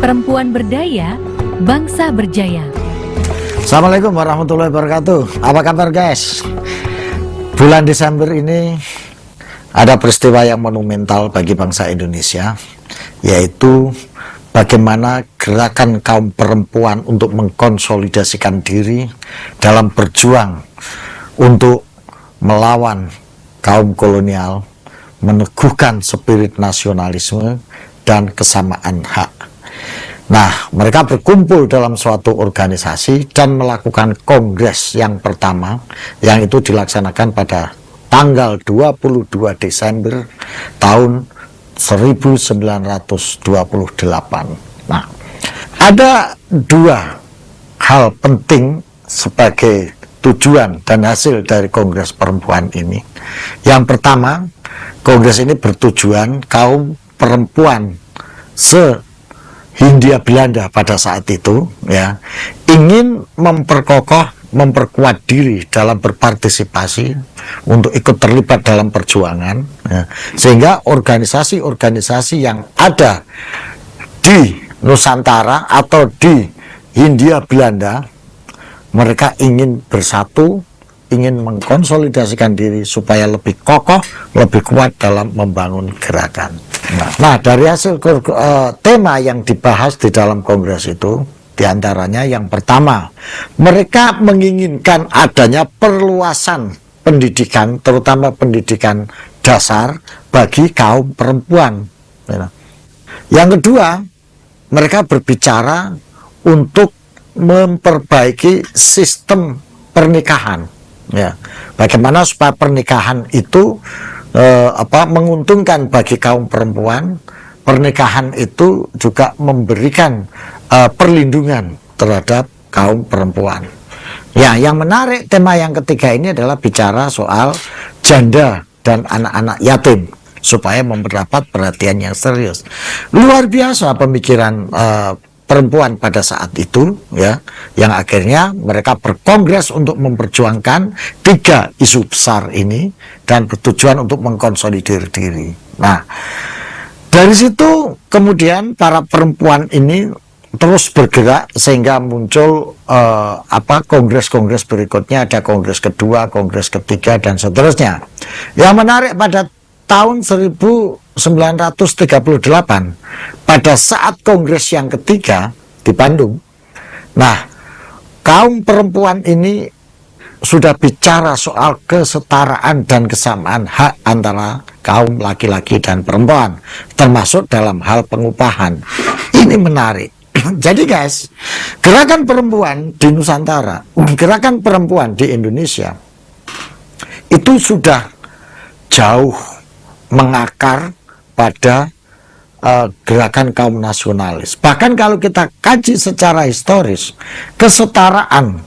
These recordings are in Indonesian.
Perempuan berdaya, bangsa berjaya. Assalamualaikum warahmatullahi wabarakatuh. Apa kabar guys? Bulan Desember ini ada peristiwa yang monumental bagi bangsa Indonesia, yaitu bagaimana gerakan kaum perempuan untuk mengkonsolidasikan diri dalam berjuang untuk melawan kaum kolonial, meneguhkan spirit nasionalisme dan kesamaan hak. Nah, mereka berkumpul dalam suatu organisasi dan melakukan kongres yang pertama, yang itu dilaksanakan pada tanggal 22 Desember tahun 1928. Nah, ada dua hal penting sebagai tujuan dan hasil dari kongres perempuan ini. Yang pertama, kongres ini bertujuan kaum perempuan Hindia Belanda pada saat itu ya ingin memperkuat diri dalam berpartisipasi untuk ikut terlibat dalam perjuangan ya, sehingga organisasi-organisasi yang ada di Nusantara atau di Hindia Belanda mereka ingin bersatu, ingin mengkonsolidasikan diri supaya lebih kokoh, lebih kuat dalam membangun gerakan. Nah, dari hasil tema yang dibahas di dalam kongres itu, diantaranya yang pertama, mereka menginginkan adanya perluasan pendidikan, terutama pendidikan dasar bagi kaum perempuan. Yang kedua, mereka berbicara untuk memperbaiki sistem pernikahan. Ya, bagaimana supaya pernikahan itu menguntungkan bagi kaum perempuan, pernikahan itu juga memberikan perlindungan terhadap kaum perempuan. Ya, yang menarik tema yang ketiga ini adalah bicara soal janda dan anak-anak yatim supaya mendapat perhatian yang serius. Luar biasa pemikiran perempuan pada saat itu ya, yang akhirnya mereka berkongres untuk memperjuangkan tiga isu besar ini dan bertujuan untuk mengkonsolidir diri. Nah, dari situ kemudian para perempuan ini terus bergerak sehingga muncul kongres-kongres berikutnya, ada kongres kedua, kongres ketiga dan seterusnya. Yang menarik pada tahun 1938 pada saat kongres yang ketiga di Bandung. Nah, kaum perempuan ini sudah bicara soal kesetaraan dan kesamaan hak antara kaum laki-laki dan perempuan, termasuk dalam hal pengupahan. Ini menarik. Jadi guys, gerakan perempuan di Nusantara, gerakan perempuan di Indonesia itu sudah jauh mengakar pada gerakan kaum nasionalis. Bahkan kalau kita kaji secara historis, kesetaraan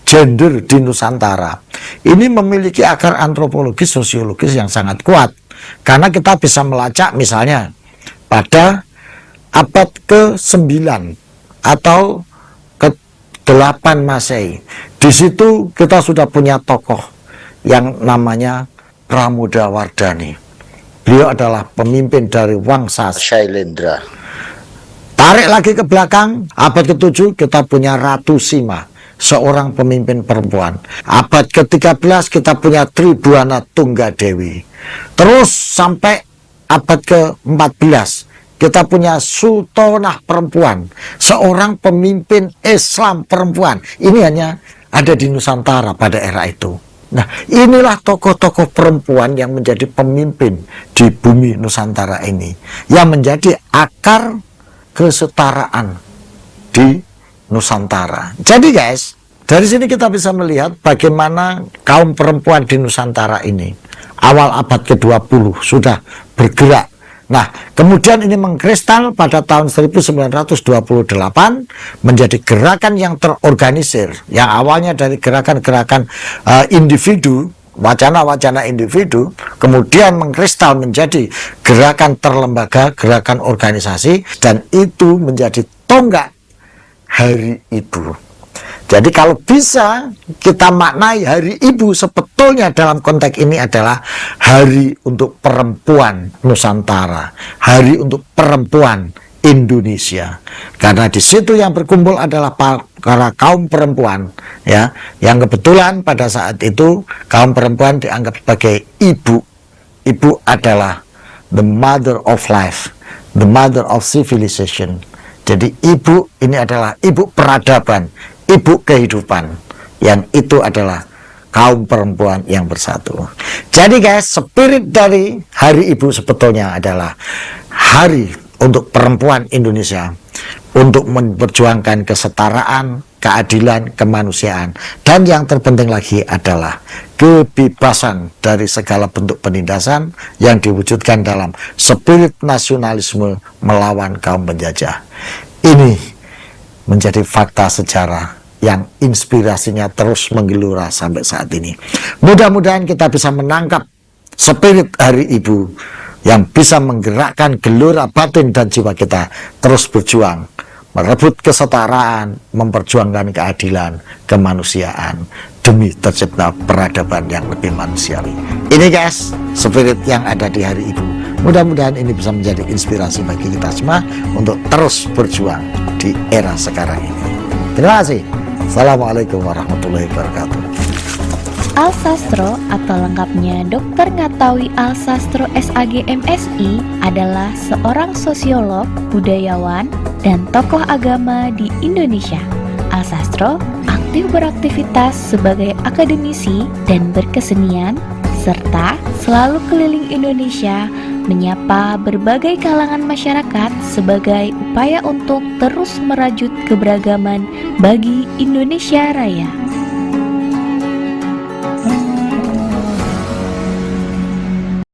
gender di Nusantara ini memiliki akar antropologis, sosiologis yang sangat kuat. Karena kita bisa melacak misalnya pada abad ke-9 atau ke-8 Masehi. Di situ kita sudah punya tokoh yang namanya Pramodawardhani. Beliau adalah pemimpin dari Wangsa Shailendra. Tarik lagi ke belakang, abad ke-7 kita punya Ratu Sima, seorang pemimpin perempuan. Abad ke-13 kita punya Tribuana Tunggadewi. Terus sampai abad ke-14 kita punya Sultanah perempuan, seorang pemimpin Islam perempuan. Ini hanya ada di Nusantara pada era itu. Nah, inilah tokoh-tokoh perempuan yang menjadi pemimpin di bumi Nusantara ini, yang menjadi akar kesetaraan di Nusantara. Jadi guys, dari sini kita bisa melihat bagaimana kaum perempuan di Nusantara ini awal abad ke-20 sudah bergerak. Nah, kemudian ini mengkristal pada tahun 1928 menjadi gerakan yang terorganisir, yang awalnya dari gerakan-gerakan individu, wacana-wacana individu, kemudian mengkristal menjadi gerakan terlembaga, gerakan organisasi, dan itu menjadi tonggak Hari Ibu. Jadi kalau bisa kita maknai Hari Ibu sebetulnya dalam konteks ini adalah hari untuk perempuan Nusantara, hari untuk perempuan Indonesia. Karena di situ yang berkumpul adalah para kaum perempuan, ya, yang kebetulan pada saat itu kaum perempuan dianggap sebagai ibu. Ibu adalah the mother of life, the mother of civilization. Jadi ibu ini adalah ibu peradaban, ibu kehidupan, yang itu adalah kaum perempuan yang bersatu. Jadi guys, spirit dari Hari Ibu sebetulnya adalah hari untuk perempuan Indonesia, untuk memperjuangkan kesetaraan, keadilan, kemanusiaan, dan yang terpenting lagi adalah kebebasan dari segala bentuk penindasan yang diwujudkan dalam spirit nasionalisme melawan kaum penjajah. Ini menjadi fakta sejarah yang inspirasinya terus menggelora sampai saat ini. Mudah-mudahan kita bisa menangkap spirit Hari Ibu yang bisa menggerakkan gelora batin dan jiwa kita terus berjuang, merebut kesetaraan, memperjuangkan keadilan, kemanusiaan, demi tercipta peradaban yang lebih manusiawi. Ini guys, spirit yang ada di Hari Ibu. Mudah-mudahan ini bisa menjadi inspirasi bagi kita semua untuk terus berjuang di era sekarang ini. Terima kasih. Assalamualaikum warahmatullahi wabarakatuh. Alsastro atau lengkapnya Dr. Ngatawi Alsastro SAG MSI adalah seorang sosiolog, budayawan, dan tokoh agama di Indonesia. Alsastro aktif beraktivitas sebagai akademisi dan berkesenian, serta selalu keliling Indonesia menyapa berbagai kalangan masyarakat sebagai upaya untuk terus merajut keberagaman bagi Indonesia Raya.